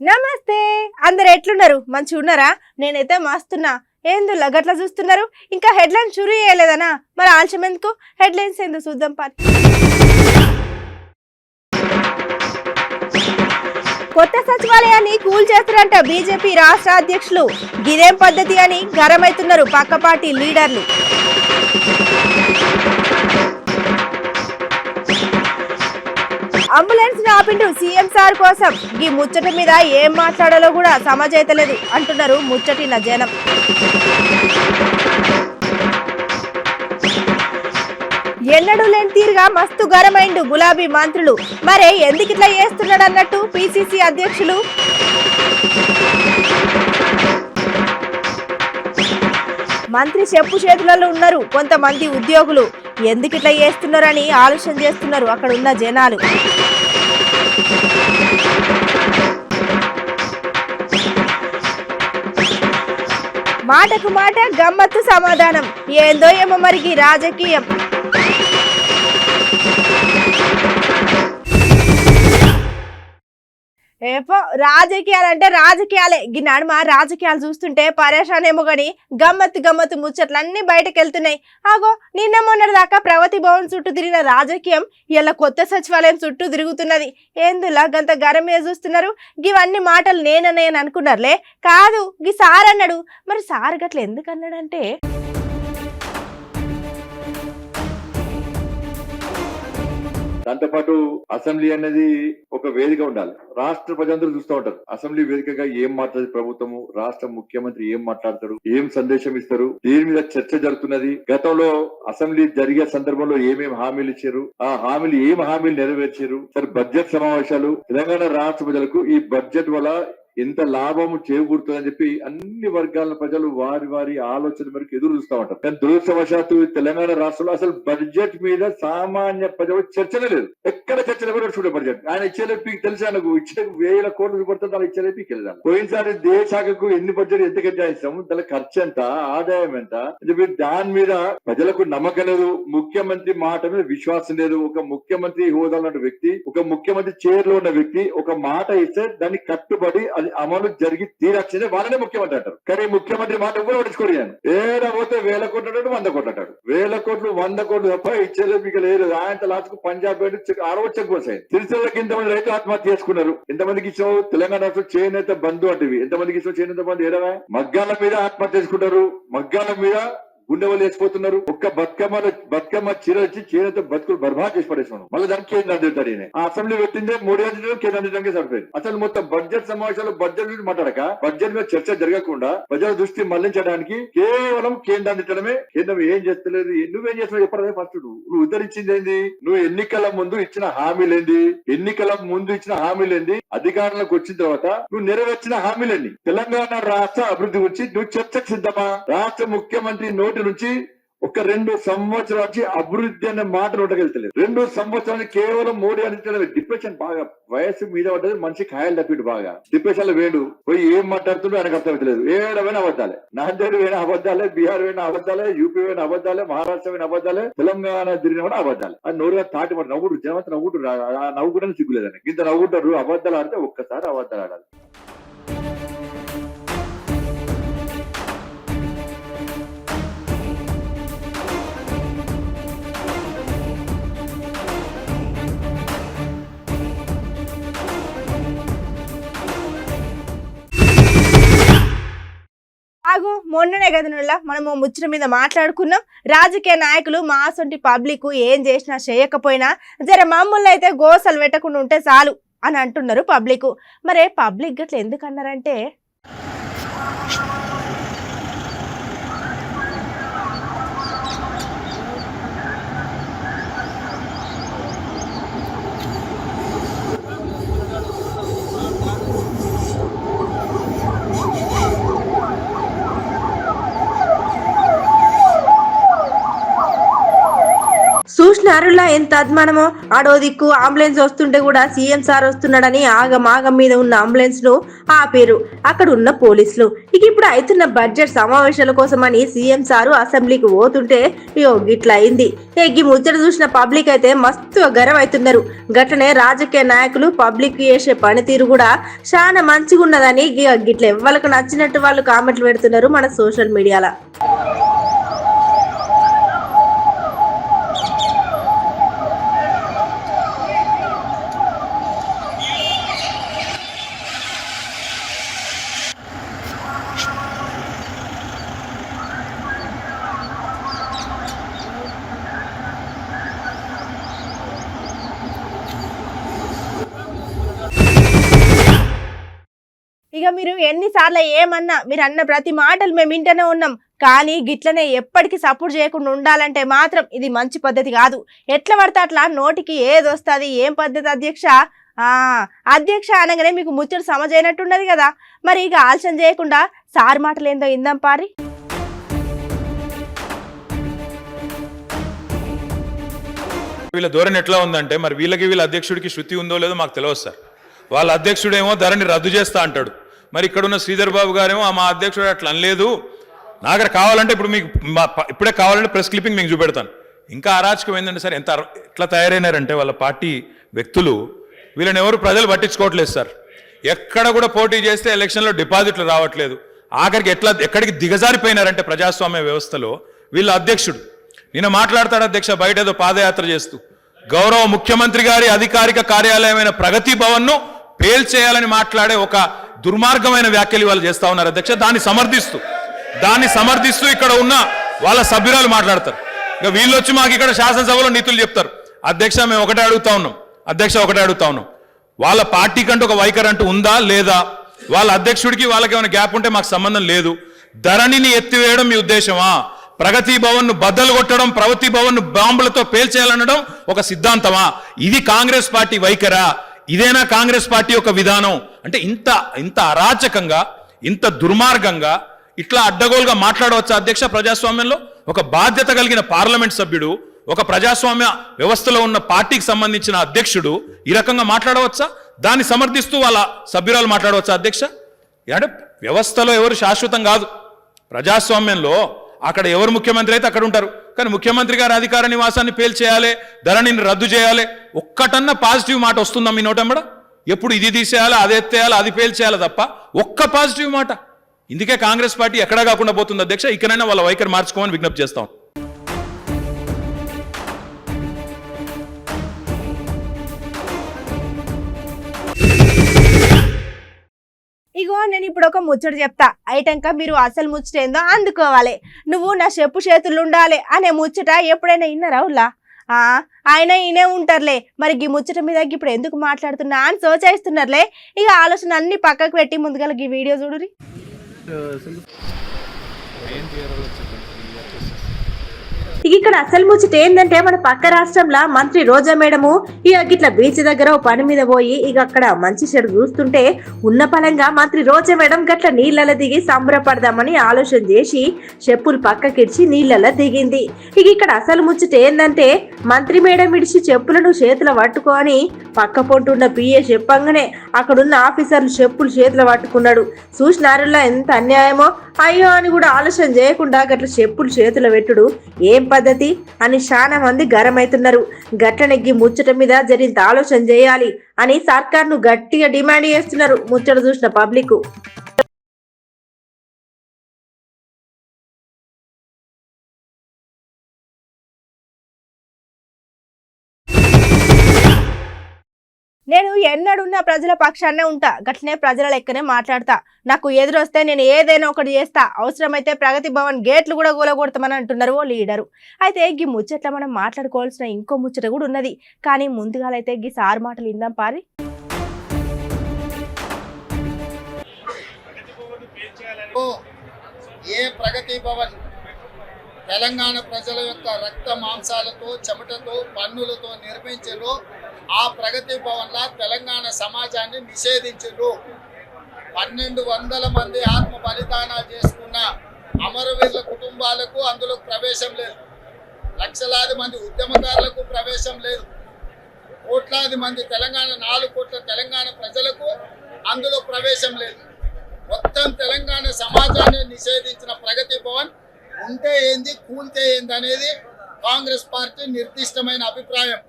నమస్తే. అందరు ఎట్లున్నారు? మంచిగా ఉన్నారా? నేనైతే మస్తున్నా. ఏందులా గట్ల చూస్తున్నారు? ఇంకా హెడ్లైన్స్ షురూ చేయలేదనా? మరి ఆలస్యం ఎందుకు? హెడ్లైన్స్ ఏందో చూద్దాం పని. కొత్త సచివాలయాన్ని కూల్ చేస్తారంట బీజేపీ రాష్ట్ర అధ్యక్షులు. గిదేం పద్ధతి అని గరమైతున్నారు పక్క పార్టీ లీడర్లు. అంబులెన్స్ ఆపిండు సీఎం సార్ కోసం. ఈ ముచ్చట మీద ఏం మాట్లాడాలో కూడా సమజైతలేదు అంటున్నారు ముచ్చటిన జనం. ఎన్నడూ లేని తీరుగా మస్తు గరమైండు గులాబీ మంత్రులు. మరే ఎందుకు ఇట్లా చేస్తున్నాడు అన్నట్టు పిసిసి అధ్యక్షులు. మంత్రి చెప్పు చేతులలో ఉన్నారు కొంతమంది ఉద్యోగులు. ఎందుకు ఇట్లా చేస్తున్నారని ఆలోచన చేస్తున్నారు అక్కడ ఉన్న జనాలు. మాటకు మాట గమ్మత్తు సమాధానం. ఏందో ఏమో మరికి రాజకీయం. ఏపో రాజకీయాలంటే రాజకీయాలే. గిన్నాడు మా రాజకీయాలు చూస్తుంటే పరేషాన్ ఏమో గాని గమ్మత్తు గమ్మత్తు ముచ్చట్లన్నీ బయటకు వెళ్తున్నాయి. ఆగో నిన్న మొన్నటి దాకా ప్రగతి భవన్ చుట్టూ తిరిగిన రాజకీయం ఇలా కొత్త సచివాలయం చుట్టూ తిరుగుతున్నది. ఏందులా గంత గరం మీద చూస్తున్నారు? గివన్నీ మాటలు నేనని అనుకున్నారులే. కాదు గి సార్ అన్నాడు. మరి సార్ గట్ల ఎందుకు అన్నాడంటే దాంతోపాటు అసెంబ్లీ అనేది ఒక వేదిక ఉండాలి. రాష్ట్ర ప్రజలందరూ చూస్తూ ఉంటారు అసెంబ్లీ వేదికగా ఏం మాట్లాడదు ప్రభుత్వము, రాష్ట్ర ముఖ్యమంత్రి ఏం మాట్లాడతారు, ఏం సందేశం ఇస్తారు, దేని మీద చర్చ జరుగుతున్నది, గతంలో అసెంబ్లీ జరిగే సందర్భంలో ఏమేమి హామీలు ఇచ్చారు, ఆ హామీలు ఏం హామీలు నెరవేర్చారు, సరే బడ్జెట్ సమావేశాలు, తెలంగాణ రాష్ట్ర ప్రజలకు ఈ బడ్జెట్ వల్ల ఎంత లాభము చేకూరుతుందని చెప్పి అన్ని వర్గాల ప్రజలు వారి వారి ఆలోచన మేరకు ఎదురు చూస్తూ ఉంటారు. కానీ దురదృష్టవశాత్తు తెలంగాణ రాష్ట్రంలో అసలు బడ్జెట్ మీద సామాన్య ప్రజలు చర్చనే లేదు. ఎక్కడ చర్చలు కూడా చూడే బడ్జెట్ ఆయన ఇచ్చేలేపి తెలుసు. ఆయనకు ఇచ్చే 1000 కోట్లు పడుతుంది, అలా ఇచ్చేలేపి వెళ్ళాలి. పోయినసారి దేశాఖకు ఎన్ని బడ్జెట్ ఎంత కేటాయిస్తాము, దాని ఖర్చు ఎంత, ఆదాయం ఎంత అని చెప్పి దాని మీద ప్రజలకు నమ్మకం లేదు. ముఖ్యమంత్రి మాట మీద విశ్వాసం లేదు. ఒక ముఖ్యమంత్రి హోదాలో ఉన్న వ్యక్తి, ఒక ముఖ్యమంత్రి చైర్ లో ఉన్న వ్యక్తి ఒక మాట ఇస్తే దాన్ని కట్టుబడి అమలు జరిగి తీరచ్చింది వాళ్ళనే ముఖ్యమంత్రి అంటారు. కానీ ముఖ్యమంత్రి మాట ఎవరు పట్టించుకోలేను. ఏడపోతే 1000 కోట్లు అంటాడు, 100 కోట్లు అంటాడు. 1000 కోట్లు 100 కోట్లు తప్ప ఇచ్చేది మీకు లేదు. ఆయన లాస్ట్ పంజాబ్ చెక్ పోసాయి. తిరుసలకి ఇంతమంది రైతులు ఆత్మహత్య చేసుకున్నారు. ఎంతమందికి ఇచ్చావు? తెలంగాణ రాష్ట్రం చేనేత బంధు అంటే ఎంతమందికి ఇచ్చావు? చేనేత బంధు ఏడవా? మగ్గాల మీద ఆత్మహత్య చేసుకుంటారు, మగ్గాల మీద గుండెలు వేసిపోతున్నారు. ఒక్క బతుకమ్మ చీర వచ్చి చేనేత బతుకులు బర్బాద్ చేసి పడేసాను. మళ్ళీ దానికి కేంద్రం అందిస్తాడు. ఆ అసెంబ్లీ పెట్టిందే 3 గంటలు కేంద్రం అందించడానికి సరిపోయింది. అసలు మొత్తం బడ్జెట్ సమావేశాలు బడ్జెట్ గురించి మాట్లాడక, బడ్జెట్ మీద చర్చ జరగకుండా ప్రజల దృష్టి మళ్లించడానికి కేవలం కేంద్రం అందించడమే. కేంద్రం ఏం చేస్తలేదు. నువ్వేం చేస్తున్నావు చెప్పలేదు. ఫస్ట్ నువ్వు ఉద్ధరించింది ఏంది? నువ్వు ఎన్నికల ముందు ఇచ్చిన హామీలేంది? ఎన్నికల ముందు ఇచ్చిన హామీలేంది? అధికారంలోకి వచ్చిన తర్వాత నువ్వు నెరవేర్చిన హామీలేంది? తెలంగాణ రాష్ట్ర అభివృద్ధి గురించి నువ్వు చర్చకు సిద్ధమా? రాష్ట్ర ముఖ్యమంత్రి నోటి నుంచి ఒక 2 సంవత్సరాల నుంచి అభివృద్ధి అనే మాట నోటకెళ్తలేదు. 2 సంవత్సరాలు కేవలం మోడీ అందించలేదు. డిప్రెషన్ బాగా వయసు మీద పడ్డది. మనిషి కాయలు తప్పిడు బాగా డిప్రెషన్ లో వేడు పోయి ఏం మాట్లాడుతుండో ఆయనకు అర్థమవుతలేదు. ఏడవైనా అబద్దాలే. నాందేడ్ పోయిన అబద్దాలే, బీహార్ పోయిన అబద్దాలే, యూపీ పోయిన అబద్దాలే, మహారాష్ట్ర పోయిన అబద్దాలే, తెలంగాణ తిరిగిన కూడా అబద్దాలే. అది నోరుగా తాటి పడి నవ్వుడు జనమంతా నవ్వుకుంటారు. ఆ నవ్వుకుంటే సిగ్గులేదని ఇంత నవ్వుకుంటారు. అబద్దాలు ఆడితే ఒక్కసారి అబద్దాలు ఆడాలి. మొన్ననే కదా మనము ముచ్చట మీద మాట్లాడుకున్నాం. రాజకీయ నాయకులు మా సొంటి పబ్లిక్ ఏం చేసినా చేయకపోయినా జర మామూలు అయితే గోసలు పెట్టకుండా ఉంటే చాలు అని అంటున్నారు పబ్లిక్. మరే పబ్లిక్ గట్ల ఎందుకు అన్నారంటే చూసినా చూసినారులా ఎంత అద్మానమో. ఆడో దిక్కు అంబులెన్స్ వస్తుంటే కూడా సీఎం సార్ వస్తున్నాడని ఆగమాగం మీద ఉన్న అంబులెన్స్ ను ఆపేరు అక్కడ ఉన్న పోలీసులు. ఇక ఇప్పుడు అవుతున్న బడ్జెట్ సమావేశాల కోసమని సీఎం సారు అసెంబ్లీకి పోతుంటే ఇగో గిట్లా అయింది. ఈ ముచ్చట చూసిన పబ్లిక్ అయితే మస్తు గర్వం అవుతున్నారు. గట్లనే రాజకీయ నాయకులు పబ్లిక్ చేసే పనితీరు కూడా చాలా మంచిగా ఉన్నదని గిట్ల ఎవరికి నచ్చినట్టు వాళ్ళు కామెంట్లు పెడుతున్నారు మన సోషల్ మీడియాలో. ఇక మీరు ఎన్నిసార్లు ఏమన్నా మీరు అన్న ప్రతి మాటలు మేము వింటూనే ఉన్నాం. కానీ గిట్లనే ఎప్పటికీ సపోర్ట్ చేయకుండా ఉండాలంటే మాత్రం ఇది మంచి పద్ధతి కాదు. ఎట్లా పడితే అట్లా నోటికి ఏది వస్తుంది. ఏం పద్ధతి అధ్యక్ష? అధ్యక్ష అనగానే మీకు ముచ్చట సమజైనట్టున్నది కదా. మరి ఇక ఆలస్యం చేయకుండా సార్ మాటలు ఏందో ఇందాం పారి. వీళ్ళ ధోరణి ఎట్లా ఉందంటే మరి వీళ్ళ అధ్యక్షుడికి శృతి ఉందో లేదో మాకు తెలియదు సార్. వాళ్ళ అధ్యక్షుడేమో ధరని రద్దు చేస్తా అంటాడు. మరి ఇక్కడున్న శ్రీధర్ బాబు గారేమో మా అధ్యక్షుడు అట్లా అనలేదు. నాకు కావాలంటే ఇప్పుడు మీకు ఇప్పుడే కావాలంటే ప్రెస్ క్లిప్పింగ్ మీకు చూపెడతాను. ఇంకా అరాచకం ఏంటంటే సార్ ఎట్లా తయారైనారంటే వాళ్ళ పార్టీ వ్యక్తులు వీళ్ళని ఎవరు ప్రజలు పట్టించుకోవట్లేదు సార్. ఎక్కడ కూడా పోటీ చేస్తే ఎలక్షన్లో డిపాజిట్లు రావట్లేదు. ఆఖరికి ఎక్కడికి దిగజారిపోయినారంటే ప్రజాస్వామ్య వ్యవస్థలో వీళ్ళ అధ్యక్షుడు నిన్న మాట్లాడతాడు అధ్యక్ష బయట ఏదో పాదయాత్ర చేస్తూ గౌరవ ముఖ్యమంత్రి గారి అధికారిక కార్యాలయమైన ప్రగతి భవన్ను పేల్చేయాలని మాట్లాడే ఒక దుర్మార్గమైన వ్యాఖ్యలు వాళ్ళు చేస్తా ఉన్నారు అధ్యక్ష. దాన్ని సమర్థిస్తూ ఇక్కడ ఉన్న వాళ్ళ సభ్యురాలు మాట్లాడతారు. ఇక వీళ్ళు వచ్చి మాకు ఇక్కడ శాసనసభలో నీతులు చెప్తారు. అధ్యక్ష మేము ఒకటే అడుగుతా ఉన్నాం వాళ్ళ పార్టీ కంటూ ఒక వైఖరి అంటూ ఉందా లేదా? వాళ్ళ అధ్యక్షుడికి వాళ్ళకి ఏమైనా గ్యాప్ ఉంటే మాకు సంబంధం లేదు. ధరణిని ఎత్తివేయడం మీ ఉద్దేశమా? ప్రగతి భవన్ ను బద్దలు కొట్టడం, ప్రగతి భవన్ ను బాంబులతో పేల్చేయాలనడం ఒక సిద్ధాంతమా? ఇది కాంగ్రెస్ పార్టీ వైఖరా? ఇదేనా కాంగ్రెస్ పార్టీ యొక్క విధానం? అంటే ఇంత అరాచకంగా, ఇంత దుర్మార్గంగా, ఇట్లా అడ్డగోలుగా మాట్లాడవచ్చా అధ్యక్ష ప్రజాస్వామ్యంలో? ఒక బాధ్యత కలిగిన పార్లమెంట్ సభ్యుడు, ఒక ప్రజాస్వామ్య వ్యవస్థలో ఉన్న పార్టీకి సంబంధించిన అధ్యక్షుడు ఈ రకంగా మాట్లాడవచ్చా? దాన్ని సమర్థిస్తూ వాళ్ళ సభ్యురాలు మాట్లాడవచ్చా అధ్యక్ష? అంటే వ్యవస్థలో ఎవరు శాశ్వతం కాదు. ప్రజాస్వామ్యంలో అక్కడ ఎవరు ముఖ్యమంత్రి అయితే అక్కడ ఉంటారు. కానీ ముఖ్యమంత్రి గారి అధికార నివాసాన్ని పేల్చేయాలి, ధరణిని రద్దు చేయాలి, ఒక్కటన్నా పాజిటివ్ మాట వస్తుందా మీ నోటెంబడ? ఎప్పుడు ఇది తీసేయాలి, అది ఎత్తేయాలి, అది పేల్చేయాలి తప్ప ఒక్క పాజిటివ్ మాట. ఇందుకే కాంగ్రెస్ పార్టీ ఎక్కడా కాకుండా పోతుంది అధ్యక్ష. ఇకనైనా వాళ్ళ వైఖరి మార్చుకోమని విజ్ఞప్తి చేస్తాం. ఇగో నేను ఇప్పుడు ఒక ముచ్చట చెప్తా. అయిటంక మీరు అసలు ముచ్చట ఏందో అందుకోవాలి. నువ్వు నా చెప్పు చేతులు ఉండాలి అనే ముచ్చట ఎప్పుడైనా విన్నారా ఉల్లా? ఆయన ఈయనే ఉంటారులే. మరి ఈ ముచ్చట మీద ఇప్పుడు ఎందుకు మాట్లాడుతున్నా అని సోచాయిస్తున్నారులే. ఇక ఆలోచన అన్ని పక్కకు పెట్టి ముందుగా ఈ వీడియో చూడురి. ఇక్కడ అసలు ముచ్చట ఏంటంటే మన పక్క రాష్ట్రంలో మంత్రి రోజా మేడము ఇక గిట్ల బీచ్ దగ్గర పని మీద పోయి ఇక అక్కడ మంచి చెడు చూస్తుంటే ఉన్న పలంగా మంత్రి రోజా మేడం గట్ల నీళ్ళలో దిగి సంబరపడదామని ఆలోచన చేసి చెప్పులు పక్కకిడిచి నీళ్ళలో దిగింది. ఇక ఇక్కడ అసలు ముచ్చట ఏంటంటే మంత్రి మేడం ఇడిచి చెప్పులను చేతులు పట్టుకొని పక్క పొంటున్న పిఏ చెప్పంగానే అక్కడున్న ఆఫీసర్లు చెప్పులు చేతులు పట్టుకున్నాడు. చూసినారులా ఎంత అన్యాయమో. అయ్యో అని కూడా ఆలోచన చేయకుండా గట్ల చెప్పులు చేతులు పెట్టుడు ఏం పద్ధతి అని చాలా మంది గరమైతున్నారు. గట్లనెగ్గి ముచ్చట మీద జరిగిన ఆలోచన చేయాలి అని సర్కార్ను గట్టిగా డిమాండ్ చేస్తున్నారు ముచ్చట చూసిన పబ్లిక్. నేను ఎన్నడున్నా ప్రజల పక్షాన్నే ఉంటా. గట్లనే ప్రజల లెక్కనే మాట్లాడతా. నాకు ఎదురొస్తే నేను ఏదైనా ఒకటి చేస్తా. అవసరమైతే ప్రగతి భవన్ గేట్లు కూడా కూలగొడతామని అంటున్నారు ఓ లీడరు. అయితే గీ ముచ్చట్ల మనం మాట్లాడుకోవాల్సిన ఇంకో ముచ్చట కూడా ఉన్నది. కానీ ముందుగాలైతే గీ సార్ మాటలు ఇందాం పారి. ఏ ప్రగతి భవన్ తెలంగాణ ప్రజల యొక్క రక్త మాంసాలతో, చెమటతో, పన్నులతో నిర్మించారు. ఆ ప్రగతి భవన్ల తెలంగాణ సమాజాన్ని నిషేధించారు. 1200 మంది ఆత్మ బలిదానాలు చేసుకున్న అమరవీరుల కుటుంబాలకు అందులో ప్రవేశం లేదు. లక్షలాది మంది ఉద్యమకారులకు ప్రవేశం లేదు. కోట్లాది మంది తెలంగాణ 4 కోట్ల తెలంగాణ ప్రజలకు అందులో ప్రవేశం లేదు. మొత్తం తెలంగాణ సమాజాన్ని నిషేధించిన ప్రగతి భవన్ ఉంటే ఏంది కూలితే ఏంది అనేది కాంగ్రెస్ పార్టీ నిర్దిష్టమైన అభిప్రాయం.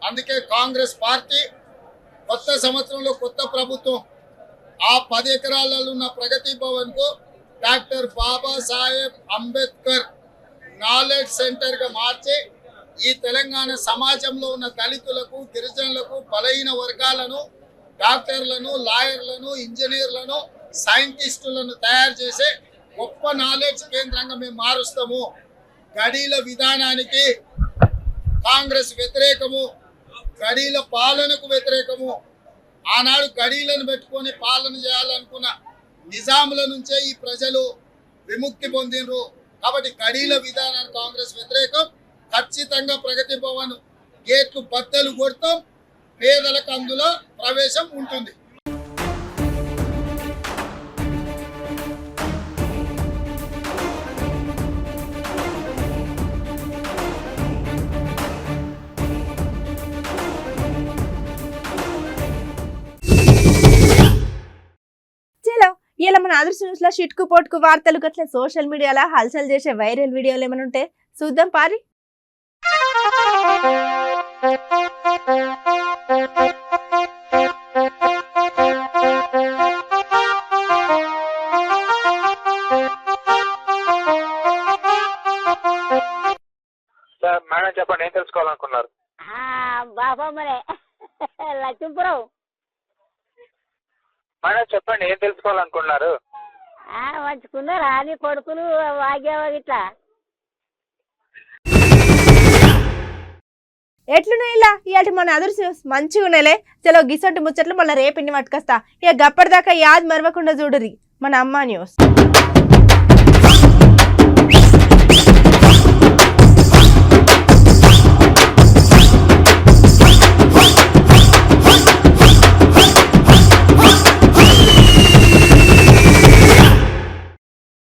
అందుకే కాంగ్రెస్ పార్టీ కొత్త సంవత్సరంలో కొత్త ప్రభుత్వం ఆ 10 ఎకరాలలో ఉన్న ప్రగతి భవన్ కు doctor Babasaheb Ambedkar knowledge centre గా మార్చి ఈ తెలంగాణ సమాజంలో ఉన్న దళితులకు, గిరిజనులకు, బలహీన వర్గాలను, డాక్టర్లను, లాయర్లను, ఇంజనీర్లను, సైంటిస్టులను తయారు చేసే గొప్ప నాలెడ్జ్ కేంద్రంగా మేము మారుస్తాము. గడీల విధానానికి కాంగ్రెస్ వ్యతిరేకము, గడీల పాలనకు వ్యతిరేకము. ఆనాడు గడీలను పెట్టుకొని పాలన చేయాలనుకున్న నిజాముల నుంచే ఈ ప్రజలు విముక్తి పొందినరు. కాబట్టి గడీల విధానానికి కాంగ్రెస్ వ్యతిరేకం. ఖచ్చితంగా ప్రగతి భవన్ గేట్లు బద్దలు కొడతాం. పేదలకు అందులో ప్రవేశం ఉంటుంది. ఇలా మన ఆదర్శ న్యూస్ లో షిట్కు పోట్కు వార్తలు గట్ల సోషల్ మీడియాలో హల్చల్ చేసే వైరల్ వీడియోలు ఏమైనా ఉంటే చూద్దాం పారి. సార్ మేడం చెప్పండి, ఏం తెలుసుకోవాలనుకున్నారు? బాబా మరే లక్ష్మీపురం. మేడం చెప్పండి, ఏం తెలుసుకోవాలనుకున్నారు? మంచుకున్నారా నీ కొడుకులు వాగేవా ఇట్లా? ఎట్లున్నాయి ఇలా ఇవాటి మన ఆదర్శ న్యూస్ మంచిగా ఉన్నాయిలే. చలో గిసంటి ముచ్చట్లు మళ్ళీ రేపిన్ని పట్టుకొస్తా. ఇక గప్పటిదాకా యాద్ మరవకుండా చూడుర్రి మన అమ్మ న్యూస్.